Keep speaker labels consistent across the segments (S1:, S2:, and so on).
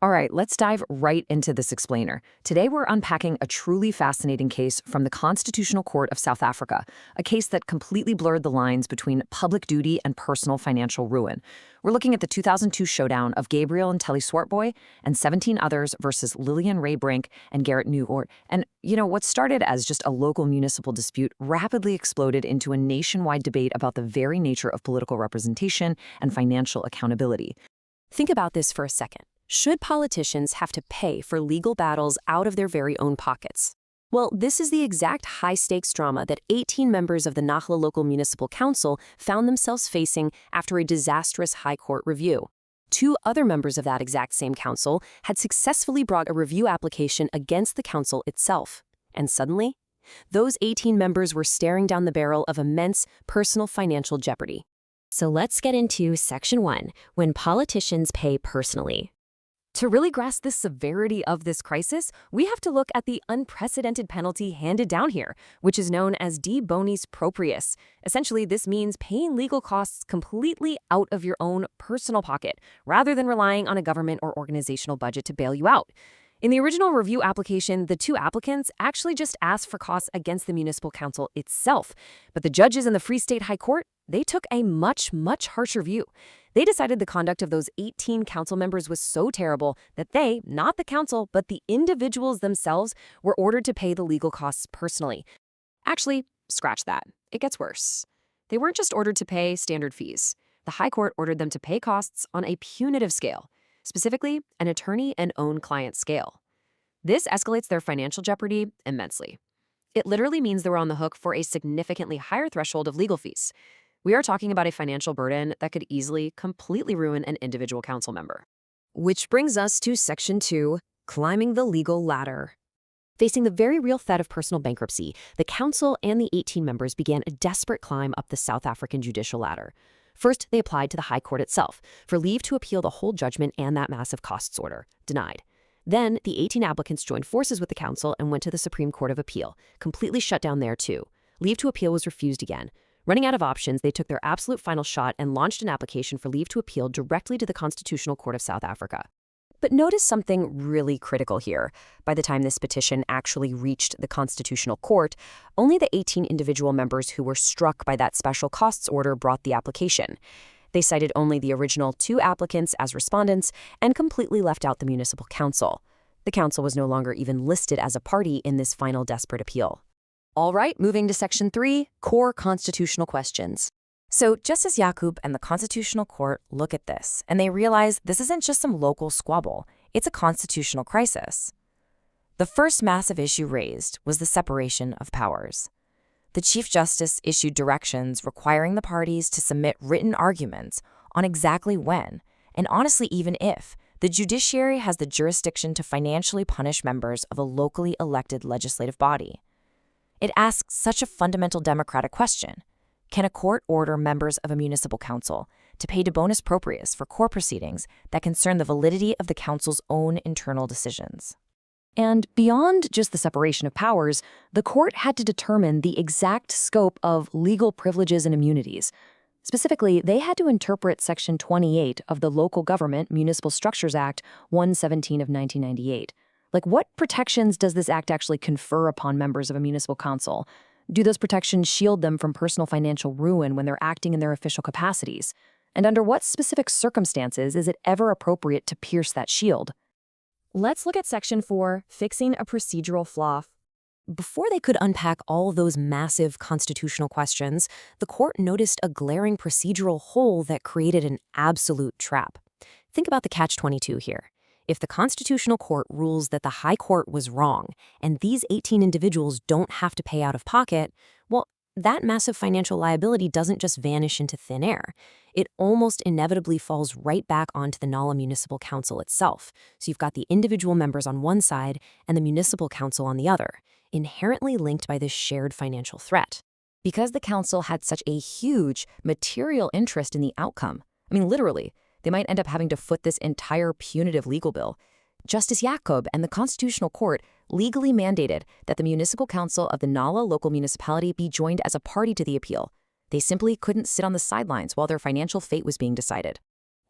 S1: All right, let's dive right into this explainer. Today we're unpacking a truly fascinating case from the Constitutional Court of South Africa, a case that completely blurred the lines between public duty and personal financial ruin. We're looking at the 2002 showdown of Gabriel and Telly Swartbooi and 17 others versus Lillian Ray Brink and Garrett Newhart. And, what started as just a local municipal dispute rapidly exploded into a nationwide debate about the very nature of political representation and financial accountability.
S2: Think about this for a second. Should politicians have to pay for legal battles out of their very own pockets? Well, this is the exact high-stakes drama that 18 members of the Nakhla Local Municipal Council found themselves facing after a disastrous High Court review. Two other members of that exact same council had successfully brought a review application against the council itself. And suddenly, those 18 members were staring down the barrel of immense personal financial jeopardy.
S3: So let's get into Section 1, when politicians pay personally.
S2: To really grasp the severity of this crisis, we have to look at the unprecedented penalty handed down here, which is known as de bonis proprius. Essentially, this means paying legal costs completely out of your own personal pocket, rather than relying on a government or organizational budget to bail you out. In the original review application, the two applicants actually just asked for costs against the municipal council itself. But the judges in the Free State High Court, they took a much harsher view. They decided the conduct of those 18 council members was so terrible that they, not the council, but the individuals themselves, were ordered to pay the legal costs personally. Actually, scratch that. It gets worse. They weren't just ordered to pay standard fees. The High Court ordered them to pay costs on a punitive scale, specifically an attorney and own client scale. This escalates their financial jeopardy immensely. It literally means they were on the hook for a significantly higher threshold of legal fees. We are talking about a financial burden that could easily, completely ruin an individual council member. Which brings us to Section 2, climbing the legal ladder. Facing the very real threat of personal bankruptcy, the council and the 18 members began a desperate climb up the South African judicial ladder. First, they applied to the High Court itself for leave to appeal the whole judgment and that massive costs order. Denied. Then, the 18 applicants joined forces with the council and went to the Supreme Court of Appeal, completely shut down there too. Leave to appeal was refused again. Running out of options, they took their absolute final shot and launched an application for leave to appeal directly to the Constitutional Court of South Africa. But notice something really critical here. By the time this petition actually reached the Constitutional Court, only the 18 individual members who were struck by that special costs order brought the application. They cited only the original 2 applicants as respondents and completely left out the municipal council. The council was no longer even listed as a party in this final desperate appeal. All right, moving to Section 3, core constitutional questions. So Justice Yaqub and the Constitutional Court look at this, and they realize this isn't just some local squabble, it's a constitutional crisis. The first massive issue raised was the separation of powers. The Chief Justice issued directions requiring the parties to submit written arguments on exactly when, and honestly even if, the judiciary has the jurisdiction to financially punish members of a locally elected legislative body. It asks such a fundamental democratic question. Can a court order members of a municipal council to pay de bonis proprius for court proceedings that concern the validity of the council's own internal decisions? And beyond just the separation of powers, the court had to determine the exact scope of legal privileges and immunities. Specifically, they had to interpret Section 28 of the Local Government Municipal Structures Act 117 of 1998. Like, what protections does this act actually confer upon members of a municipal council? Do those protections shield them from personal financial ruin when they're acting in their official capacities? And under what specific circumstances is it ever appropriate to pierce that shield? Let's look at Section 4, fixing a procedural flaw. Before they could unpack all those massive constitutional questions, the court noticed a glaring procedural hole that created an absolute trap. Think about the catch-22 here. If the Constitutional Court rules that the High Court was wrong, and these 18 individuals don't have to pay out of pocket, well, that massive financial liability doesn't just vanish into thin air. It almost inevitably falls right back onto the Nala Municipal Council itself. So you've got the individual members on one side and the municipal council on the other, inherently linked by this shared financial threat. Because the council had such a huge material interest in the outcome, literally, they might end up having to foot this entire punitive legal bill. Justice Yaqub and the Constitutional Court legally mandated that the Municipal Council of the Nala local municipality be joined as a party to the appeal. They simply couldn't sit on the sidelines while their financial fate was being decided.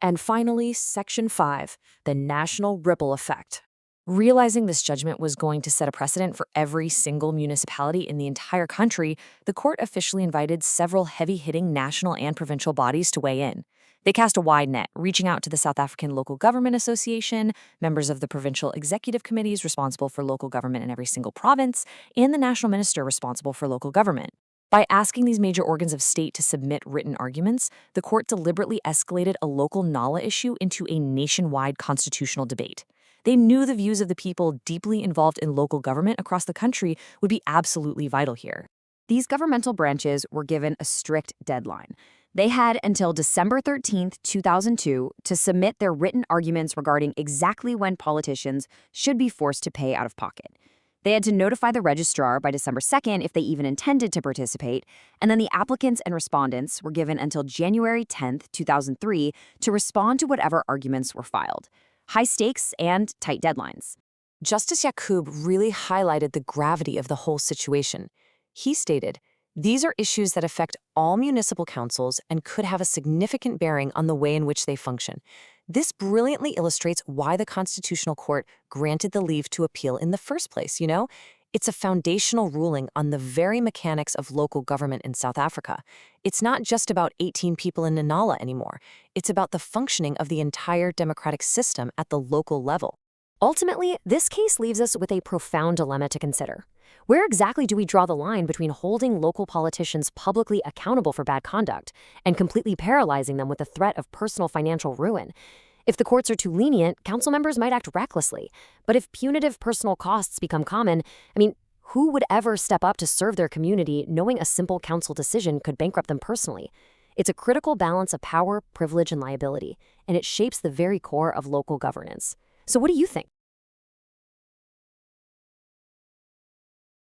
S2: And finally, Section 5, the national ripple effect. Realizing this judgment was going to set a precedent for every single municipality in the entire country, the court officially invited several heavy-hitting national and provincial bodies to weigh in. They cast a wide net, reaching out to the South African Local Government Association, members of the provincial executive committees responsible for local government in every single province, and the national minister responsible for local government. By asking these major organs of state to submit written arguments, the court deliberately escalated a local NALA issue into a nationwide constitutional debate. They knew the views of the people deeply involved in local government across the country would be absolutely vital here.
S1: These governmental branches were given a strict deadline. They had until December 13, 2002, to submit their written arguments regarding exactly when politicians should be forced to pay out of pocket. They had to notify the registrar by December 2nd if they even intended to participate, and then the applicants and respondents were given until January 10, 2003, to respond to whatever arguments were filed. High stakes and tight deadlines.
S2: Justice Yacoub really highlighted the gravity of the whole situation. He stated, "These are issues that affect all municipal councils and could have a significant bearing on the way in which they function." This brilliantly illustrates why the Constitutional Court granted the leave to appeal in the first place, It's a foundational ruling on the very mechanics of local government in South Africa. It's not just about 18 people in Nanala anymore. It's about the functioning of the entire democratic system at the local level.
S3: Ultimately, this case leaves us with a profound dilemma to consider. Where exactly do we draw the line between holding local politicians publicly accountable for bad conduct and completely paralyzing them with the threat of personal financial ruin? If the courts are too lenient, council members might act recklessly. But if punitive personal costs become common, who would ever step up to serve their community knowing a simple council decision could bankrupt them personally? It's a critical balance of power, privilege, and liability, and it shapes the very core of local governance. So what do you think?